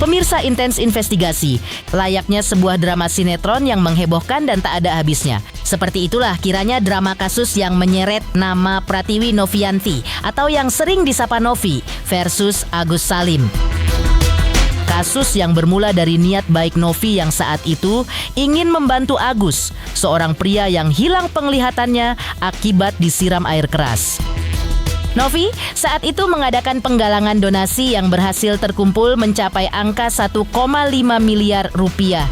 Pemirsa Intens Investigasi, layaknya sebuah drama sinetron yang menghebohkan dan tak ada habisnya. Seperti itulah kiranya drama kasus yang menyeret nama Pratiwi Novianti atau yang sering disapa Novi versus Agus Salim. Kasus yang bermula dari niat baik Novi yang saat itu ingin membantu Agus, seorang pria yang hilang penglihatannya akibat disiram air keras. Novi saat itu mengadakan penggalangan donasi yang berhasil terkumpul mencapai angka 1,5 miliar rupiah.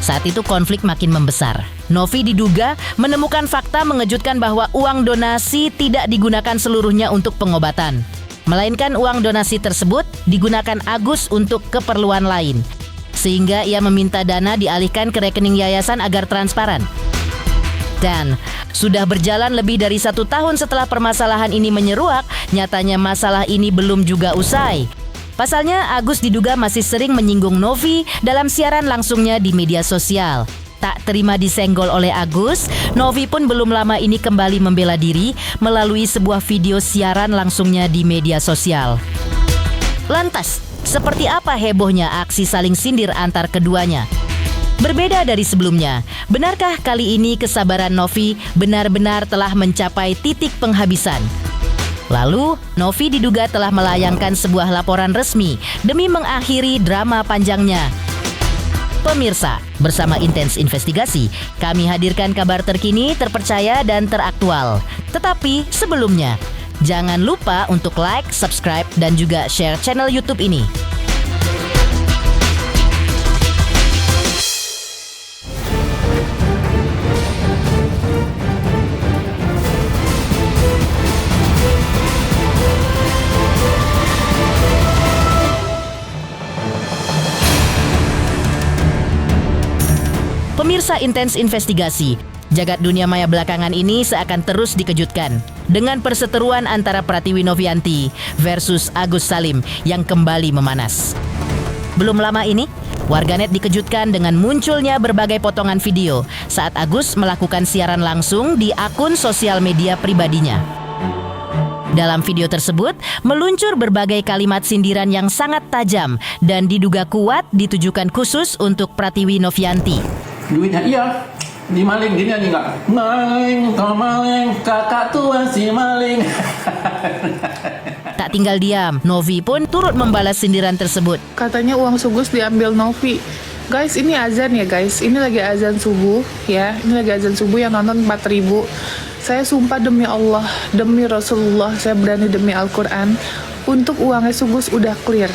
Saat itu konflik makin membesar. Novi diduga menemukan fakta mengejutkan bahwa uang donasi tidak digunakan seluruhnya untuk pengobatan, melainkan uang donasi tersebut digunakan Agus untuk keperluan lain. Sehingga ia meminta dana dialihkan ke rekening yayasan agar transparan. Dan sudah berjalan lebih dari 1 tahun setelah permasalahan ini menyeruak, nyatanya masalah ini belum juga usai. Pasalnya Agus diduga masih sering menyinggung Novi dalam siaran langsungnya di media sosial. Tak terima disenggol oleh Agus, Novi pun belum lama ini kembali membela diri melalui sebuah video siaran langsungnya di media sosial. Lantas, seperti apa hebohnya aksi saling sindir antar keduanya? Berbeda dari sebelumnya, benarkah kali ini kesabaran Novi benar-benar telah mencapai titik penghabisan? Lalu, Novi diduga telah melayangkan sebuah laporan resmi demi mengakhiri drama panjangnya. Pemirsa, bersama Intens Investigasi, kami hadirkan kabar terkini, terpercaya, dan teraktual. Tetapi sebelumnya, jangan lupa untuk like, subscribe, dan juga share channel YouTube ini. Pemirsa Intens Investigasi, jagat dunia maya belakangan ini seakan terus dikejutkan dengan perseteruan antara Pratiwi Novianti versus Agus Salim yang kembali memanas. Belum lama ini, warganet dikejutkan dengan munculnya berbagai potongan video saat Agus melakukan siaran langsung di akun sosial media pribadinya. Dalam video tersebut, meluncur berbagai kalimat sindiran yang sangat tajam dan diduga kuat ditujukan khusus untuk Pratiwi Novianti. Duitnya iya, dimaling, gini nyanyi nggak? Maling, kau maling, kakak tua si maling. Tak tinggal diam, Novi pun turut membalas sindiran tersebut. Katanya uang sugus diambil Novi. Guys, ini azan ya guys. Ini lagi azan subuh ya. Ini lagi azan subuh yang nonton 4.000. Saya sumpah demi Allah, demi Rasulullah, saya berani demi Al-Quran. Untuk uangnya sugus udah clear.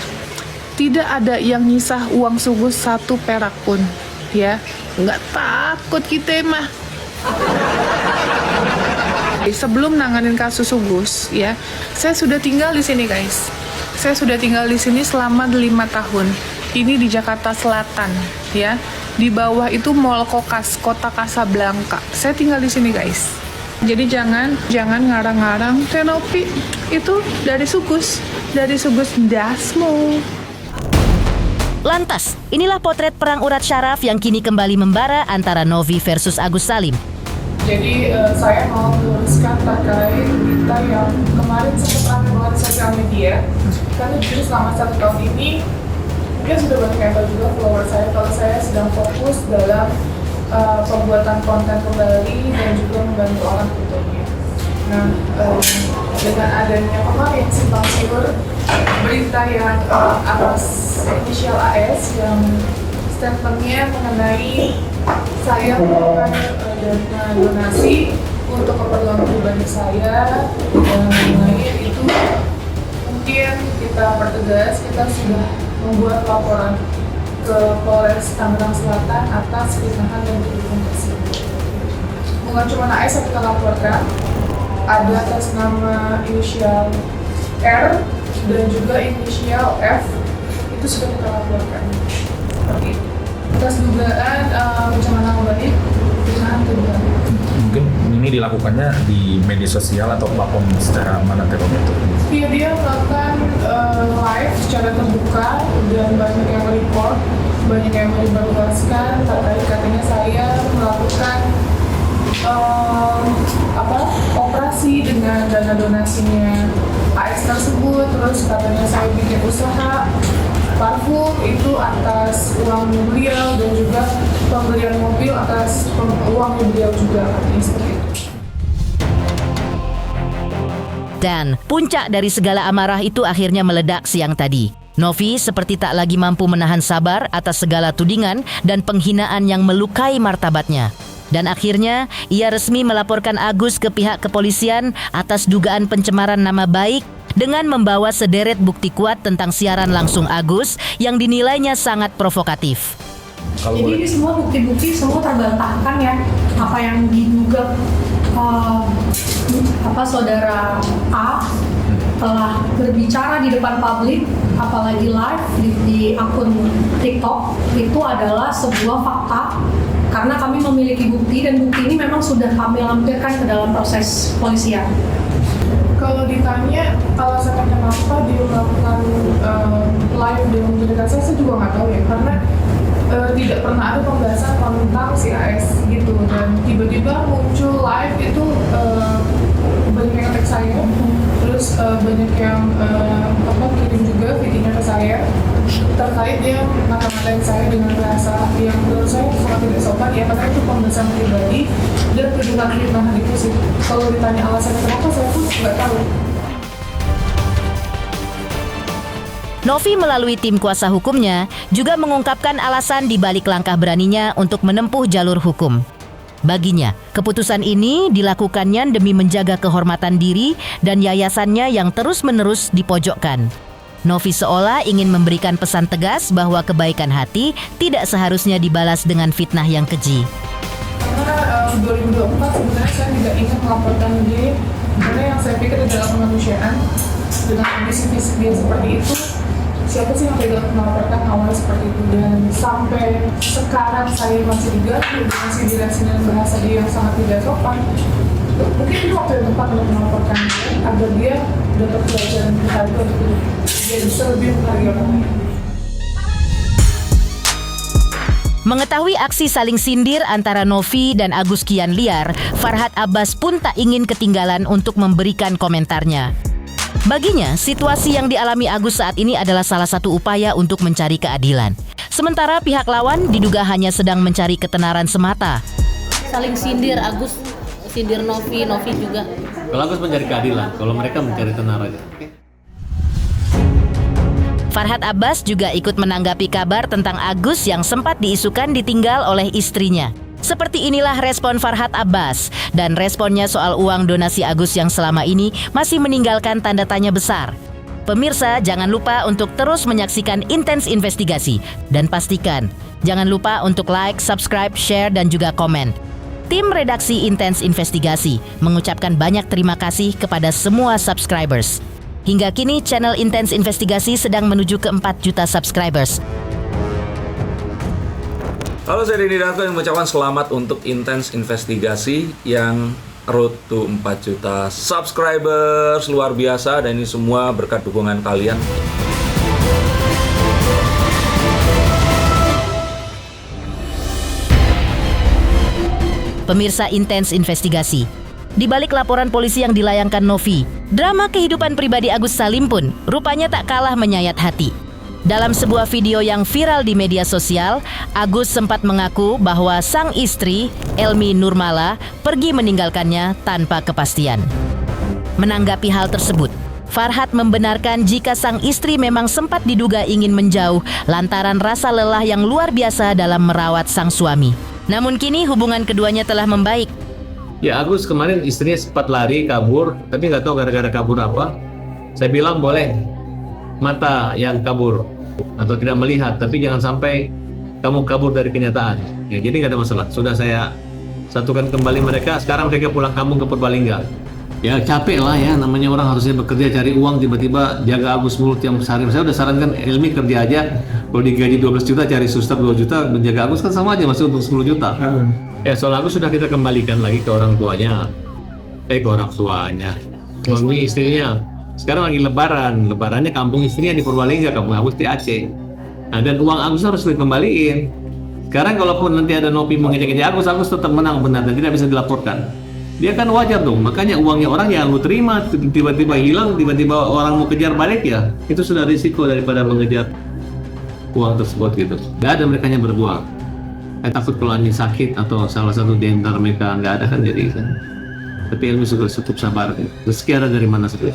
Tidak ada yang nyisah uang sugus 1 perak pun. Ya, nggak takut kita mah. Sebelum nanganin kasus sugus, ya, saya sudah tinggal di sini guys. Saya sudah tinggal di sini selama 5 tahun. Ini di Jakarta Selatan, ya. Di bawah itu Mall Kokas, Kota Kasablanka. Saya tinggal di sini guys. Jadi jangan ngarang-ngarang. Tenopi itu dari sugus Dasmo. Lantas, inilah potret perang urat syaraf yang kini kembali membara antara Novi versus Agus Salim. Jadi saya mau meluruskan terkait berita yang kemarin sempat ramai banget di sosial media. Karena justru selama 1 tahun ini, mungkin sudah banyak yang tahu juga follower saya kalau saya sedang fokus dalam pembuatan konten kembali dan juga membantu orang tentunya. Nah, dengan adanya kemarin simpang siur berita yang atas inisial AS yang statementnya mengenai saya melakukan dana donasi untuk keperluan pribadi saya dan lain-lain, itu mungkin kita pertegas, kita sudah membuat laporan ke Polres Tangerang Selatan atas fitnahan dan penipuan tersebut. Bukan cuma AS yang kita laporkan, ada atas nama inisial R dan juga inisial F, itu sudah kita laporkan. Seperti itu. Atas dugaan pencemaran nama baik, fitnahan kedua. Mungkin ini dilakukannya di media sosial atau platform secara mana tertentu? Iya, dia melakukan live secara terbuka dan banyak yang report, banyak yang menyebarluaskan terkait katanya saya melakukan operasi dengan dana donasinya AS tersebut, terus katanya saya bikin usaha parfum itu atas uang beliau, dan juga pembelian mobil atas uang beliau juga, katanya seperti itu. Dan puncak dari segala amarah itu akhirnya meledak siang tadi. Novi seperti tak lagi mampu menahan sabar atas segala tudingan dan penghinaan yang melukai martabatnya. Dan akhirnya ia resmi melaporkan Agus ke pihak kepolisian atas dugaan pencemaran nama baik dengan membawa sederet bukti kuat tentang siaran langsung Agus yang dinilainya sangat provokatif. Kalau Jadi ini semua bukti-bukti semua terbantahkan ya, apa yang diduga saudara A telah berbicara di depan publik, apalagi live di akun TikTok, itu adalah sebuah fakta karena kami memiliki bukti, dan bukti ini memang sudah kami lampirkan ke dalam proses polisian. Kalau ditanya alasan kenapa dia melakukan live dengan menjadikan saya juga nggak tahu ya, karena tidak pernah ada pembahasan tentang si AS gitu, dan tiba-tiba muncul live itu banyak yang tag saya, terus banyak yang kirim juga videonya ke saya terkait dia ngata-ngatain saya dengan bahasa yang menurut saya sangat tidak sopan ya, karena itu pembahasan pribadi dan tuduhan fitnah itu sih. Kalau ditanya alasannya kenapa, saya pun nggak tahu. Novi melalui tim kuasa hukumnya juga mengungkapkan alasan di balik langkah beraninya untuk menempuh jalur hukum. Baginya, keputusan ini dilakukannya demi menjaga kehormatan diri dan yayasannya yang terus-menerus dipojokkan. Novi seolah ingin memberikan pesan tegas bahwa kebaikan hati tidak seharusnya dibalas dengan fitnah yang keji. Karena 2024 sebenarnya saya tidak ingin melaporkan dia, karena yang saya pikir adalah kemanusiaan dengan kondisi fisik dia seperti itu. Siapa sih yang tidak melaporkan awalnya seperti itu, dan sampai sekarang saya masih digaji dengan sindiran-sindiran bahasa dia yang sangat tidak sopan. Mungkin itu waktu yang tepat untuk melaporkan dia, agar dia dapat pelajaran berharga untuk dia bisa lebih menghargai orang lain. Mengetahui aksi saling sindir antara Novi dan Agus kian liar, Farhad Abbas pun tak ingin ketinggalan untuk memberikan komentarnya. Baginya, situasi yang dialami Agus saat ini adalah salah satu upaya untuk mencari keadilan. Sementara pihak lawan diduga hanya sedang mencari ketenaran semata. Saling sindir, Agus sindir Novi, Novi juga. Kalau Agus mencari keadilan, kalau mereka mencari tenaran. Farhad Abbas juga ikut menanggapi kabar tentang Agus yang sempat diisukan ditinggal oleh istrinya. Seperti inilah respon Farhad Abbas, dan responnya soal uang donasi Agus yang selama ini masih meninggalkan tanda tanya besar. Pemirsa, jangan lupa untuk terus menyaksikan Intens Investigasi, dan pastikan jangan lupa untuk like, subscribe, share, dan juga komen. Tim redaksi Intens Investigasi mengucapkan banyak terima kasih kepada semua subscribers. Hingga kini channel Intens Investigasi sedang menuju ke 4 juta subscribers. Halo, saya Denny Darko yang mengucapkan selamat untuk Intens Investigasi yang road to 4 juta subscribers. Luar biasa, dan ini semua berkat dukungan kalian. Pemirsa Intens Investigasi, di balik laporan polisi yang dilayangkan Novi, drama kehidupan pribadi Agus Salim pun rupanya tak kalah menyayat hati. Dalam sebuah video yang viral di media sosial, Agus sempat mengaku bahwa sang istri, Elmi Nurmala, pergi meninggalkannya tanpa kepastian. Menanggapi hal tersebut, Farhad membenarkan jika sang istri memang sempat diduga ingin menjauh lantaran rasa lelah yang luar biasa dalam merawat sang suami. Namun kini hubungan keduanya telah membaik. Ya, Agus kemarin istrinya sempat lari, kabur, tapi nggak tahu gara-gara kabur apa. Saya bilang boleh mata yang kabur atau tidak melihat, tapi jangan sampai kamu kabur dari kenyataan. Ya, jadi nggak ada masalah. Sudah saya satukan kembali mereka. Sekarang mereka pulang kampung ke Purbalingga. Ya capek lah ya, namanya orang harusnya bekerja cari uang, tiba-tiba jaga Agus mulu tiap hari. Saya udah sarankan Elmi kerja aja, kalau digaji 12 juta cari suster 2 juta, menjaga Agus kan sama aja, masih untuk 10 juta. Ya soal Agus sudah kita kembalikan lagi ke orang tuanya. Ke orang tuanya. Suami istrinya. Sekarang lagi lebarannya kampung istrinya di Purbalingga, kampung Agus di Aceh. Nah, dan uang Agus harus dikembaliin. Sekarang kalaupun nanti ada Novi mengejek-ejek Agus tetap menang benar dan tidak bisa dilaporkan. Dia kan wajar dong, makanya uangnya orang yang lu terima tiba-tiba hilang, tiba-tiba orang mau kejar balik ya, itu sudah risiko daripada mengejar uang tersebut gitu. Nggak ada mereka yang berdua. Saya takut kalau Ani sakit atau salah satu di antara mereka nggak ada kan jadi kan. Tapi Elmi sudah cukup sabar. Rezeki ada dari mana saja.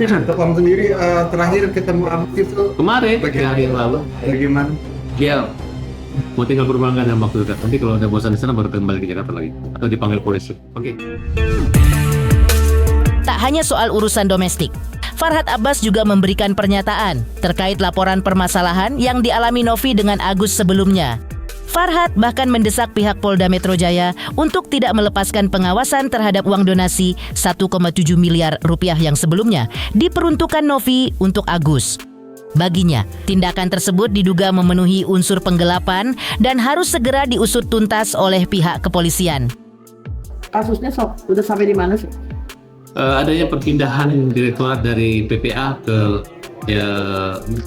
Untuk kamu sendiri terakhir ketemu Agus itu Kemarin, hari yang lalu, bagaimana? dia mau tinggal berbangga dalam waktu dekat. Nanti kalau udah bosan di sana baru kembali ke Jakarta lagi atau dipanggil polisi. Oke. Tak hanya soal urusan domestik, Farhad Abbas juga memberikan pernyataan terkait laporan permasalahan yang dialami Novi dengan Agus sebelumnya. Farhad bahkan mendesak pihak Polda Metro Jaya untuk tidak melepaskan pengawasan terhadap uang donasi 1,7 miliar rupiah yang sebelumnya diperuntukkan Novi untuk Agus. Baginya, tindakan tersebut diduga memenuhi unsur penggelapan dan harus segera diusut tuntas oleh pihak kepolisian. Kasusnya udah sampai di mana sih? Adanya perpindahan direktorat dari PPA ke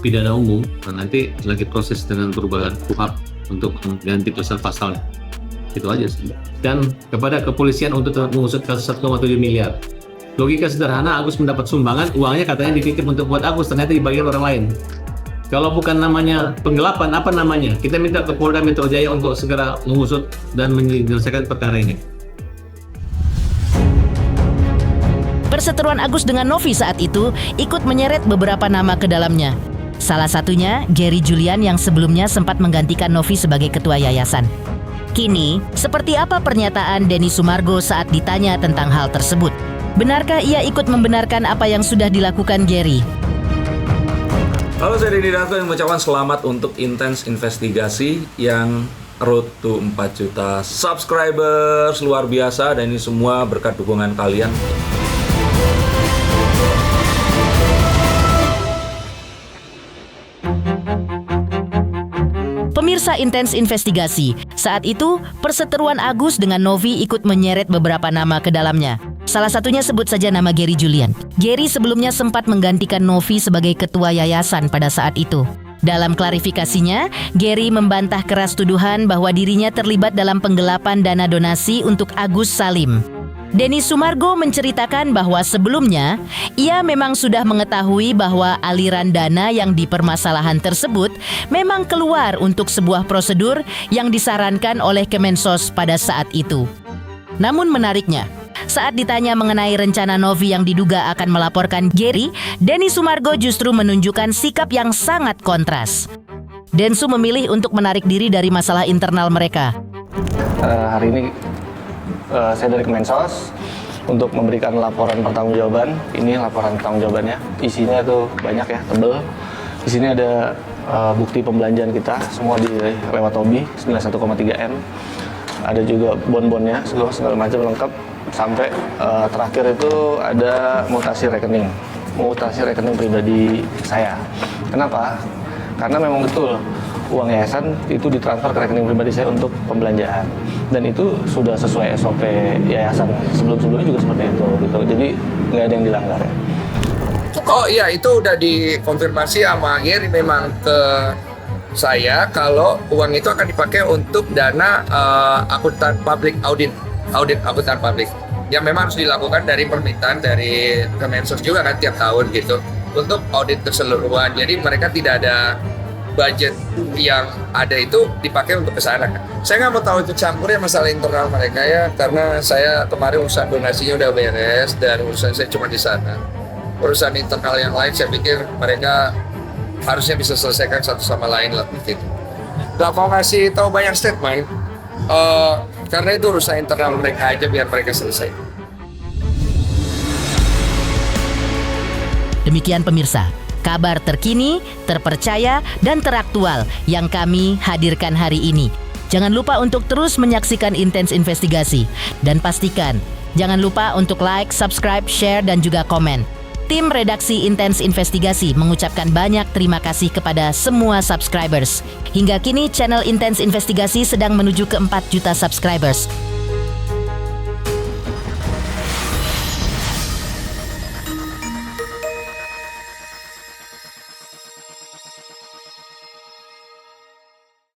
pidana umum. Nah, nanti lagi proses dengan perubahan KUHP untuk mengganti pasal-pasalnya. Itu aja sih. Dan kepada kepolisian untuk mengusut kasus 1,7 miliar. Logika sederhana, Agus mendapat sumbangan, uangnya katanya dititip untuk buat Agus, ternyata dibagikan orang lain. Kalau bukan namanya penggelapan, apa namanya? Kita minta ke Polda Metro Jaya untuk segera mengusut dan menyelesaikan perkara ini. Perseteruan Agus dengan Novi saat itu ikut menyeret beberapa nama ke dalamnya. Salah satunya Gary Julian yang sebelumnya sempat menggantikan Novi sebagai ketua yayasan. Kini, seperti apa pernyataan Denny Sumargo saat ditanya tentang hal tersebut? Benarkah ia ikut membenarkan apa yang sudah dilakukan Gary? Halo, saya Denny Darko yang mengucapkan selamat untuk Intens Investigasi yang road to 4 juta subscribers, luar biasa, dan ini semua berkat dukungan kalian. Pemirsa Intens Investigasi, saat itu perseteruan Agus dengan Novi ikut menyeret beberapa nama ke dalamnya. Salah satunya sebut saja nama Gary Julian. Gary sebelumnya sempat menggantikan Novi sebagai ketua yayasan pada saat itu. Dalam klarifikasinya, Gary membantah keras tuduhan bahwa dirinya terlibat dalam penggelapan dana donasi untuk Agus Salim. Denny Sumargo menceritakan bahwa sebelumnya ia memang sudah mengetahui bahwa aliran dana yang dipermasalahan tersebut memang keluar untuk sebuah prosedur yang disarankan oleh Kemensos pada saat itu. Namun menariknya, saat ditanya mengenai rencana Novi yang diduga akan melaporkan Gary, Denny Sumargo justru menunjukkan sikap yang sangat kontras. Densu memilih untuk menarik diri dari masalah internal mereka. Hari ini saya dari Kemensos untuk memberikan laporan pertanggungjawaban. Ini laporan pertanggungjawabannya. Isinya tuh banyak ya, tebel. Di sini ada bukti pembelanjaan kita semua lewat Obi senilai 1,3 M. Ada juga bon-bonnya segala macam lengkap sampai terakhir itu ada mutasi rekening pribadi saya. Kenapa? Karena memang betul uang yayasan itu ditransfer ke rekening pribadi saya untuk pembelanjaan, dan itu sudah sesuai SOP yayasan sebelum-sebelumnya juga seperti itu gitu. Jadi nggak ada yang dilanggar ya. Oh iya, itu udah dikonfirmasi sama Gary memang ke saya kalau uang itu akan dipakai untuk dana akuntan publik, audit akuntan publik yang memang harus dilakukan dari permintaan dari Kemensos juga kan tiap tahun gitu untuk audit keseluruhan. Jadi mereka tidak ada budget yang ada itu dipakai untuk kesana kan. Saya nggak mau tahu itu campurnya masalah internal mereka ya, karena saya kemarin urusan donasinya udah beres dan urusan saya cuma di sana. Urusan internal yang lain saya pikir mereka harusnya bisa selesaikan satu sama lain lah gitu. Gak mau ngasih tahu banyak statement karena itu urusan internal mereka aja, biar mereka selesai. Demikian pemirsa, kabar terkini, terpercaya, dan teraktual yang kami hadirkan hari ini. Jangan lupa untuk terus menyaksikan Intens Investigasi. Dan pastikan, jangan lupa untuk like, subscribe, share, dan juga komen. Tim redaksi Intens Investigasi mengucapkan banyak terima kasih kepada semua subscribers. Hingga kini channel Intens Investigasi sedang menuju ke 4 juta subscribers.